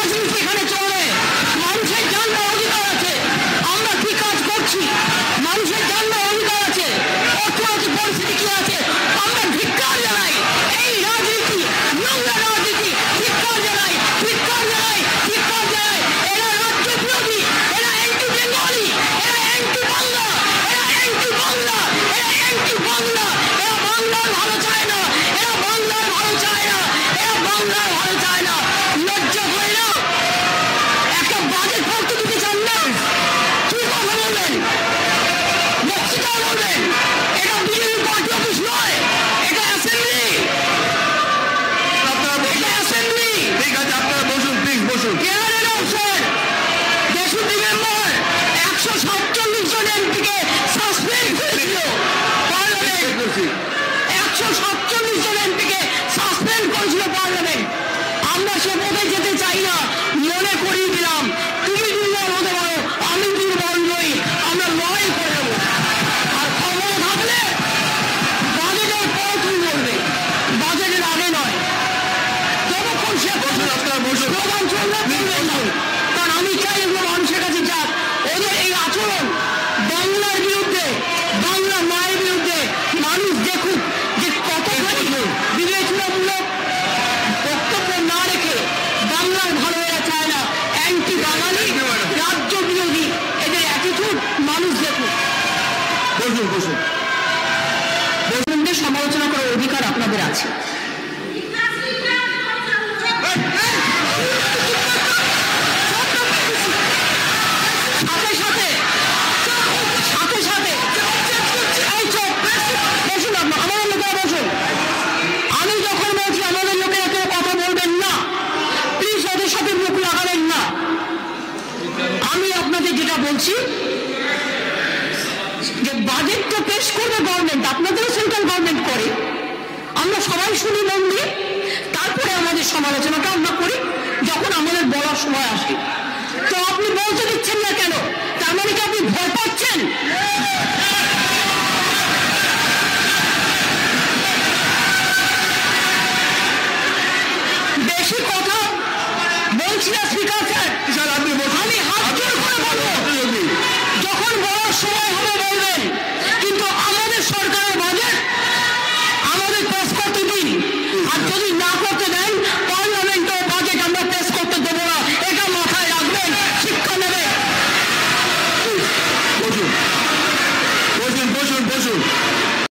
রাজনীতি এখানে চলে। মানুষের জানবার অধিকার আছে, আমরা কি কাজ করছি মানুষের জানবার অধিকার আছে। অর্থনৈতিক পরিস্থিতি কি আছে আমরা ধিক্কার জানাই। এই রাজনীতি নোংরা রাজনীতি ধিক্কার জানাই, ধিক্কার জানাই, ধিক্কার জানাই। এরা রাজ্য বিরোধী, এরা অ্যান্টি বেঙ্গলি, এরা অ্যান্টি বাংলা, এরা অ্যান্টি বাংলা, এরা অ্যান্টি বাংলা। এরা বাংলার ভালো চায় না, এরা বাংলার ভালো চায় না, এরা বাংলার ভালো চায় না। লজ্জা করে না? একটা বাজেট করতে দিতে চান না? কি কথা বলবেন? বক্তৃতা বলবেন? এটা বিজেপি পার্টি অফিস নয়, এটা অ্যাসেম্বলি, এটা অ্যাসেম্বলি। ঠিক আছে, আপনারা বসুন, প্লিজ বসুন। কেরালের অবসর ডেপুটি মেম্বার 147 জন এমপিকে সাসপেন্ড করেছিল পার্লামেন্ট। 147 জন এমপিকে সাসপেন্ড করেছিল পার্লামেন্ট। আমরা সে পদে যেতে চাই না, মনে করিয়ে দিলাম। তুমি দুর্বল হতে পারো, আমি দুর্বল নই, আমরা লড়াই করে দেবো। আর খবর থাকলে বাজেটের পর তুমি বলবে, বাজেটের আগে নয়। যতক্ষণ সে আপনারা বসুন। প্রধান চলবে বলবেন না, কারণ আমি চাই এগুলো মানুষের কাছে যাক। ওদের এই আচরণ বাংলার বিরুদ্ধে, বাংলা মায়ের বিরুদ্ধে মানুষ দেখুক যে কতখানি বিবেচনামূলক বক্তব্য না রেখে বাংলার ভালো এরা চায় না, অ্যান্টি বাঙালি, রাজ্য বিরোধী এদের অ্যাটিটিউড মানুষ দেখুক। বসুন বসুন। বন্ধুদের সমালোচনা করার অধিকার আপনাদের আছে। সাথে সাথে সাথে সাথে এই চোখ বসুন, আমাদের লোকেরা বসুন। আমি যখন বলছি আমাদের লোকেরা কেউ কথা বলবেন না, প্লিজ ওদের সাথে মুখ লাগাবেন না। আমি আপনাদের যেটা বলছি যে বাজেটটা পেশ করবে গভর্নমেন্ট, আপনাদেরও সেন্ট্রাল গভর্নমেন্ট করে, আমরা সবাই শুনি মন দিয়ে, তারপরে আমাদের সমালোচনাটা আমরা করি যখন আমাদের বলার সময় আসে। তো আপনি বলতে দিচ্ছেন না কেন? তার মানে কি আপনি ভয় পাচ্ছেন? বেশি কথা বলছি না স্পিকার স্যার, স্যার আপনি বসুন। আমি হাত জোর করে বলবো, যখন বলার সময় হবে বলবেন, কিন্তু আমার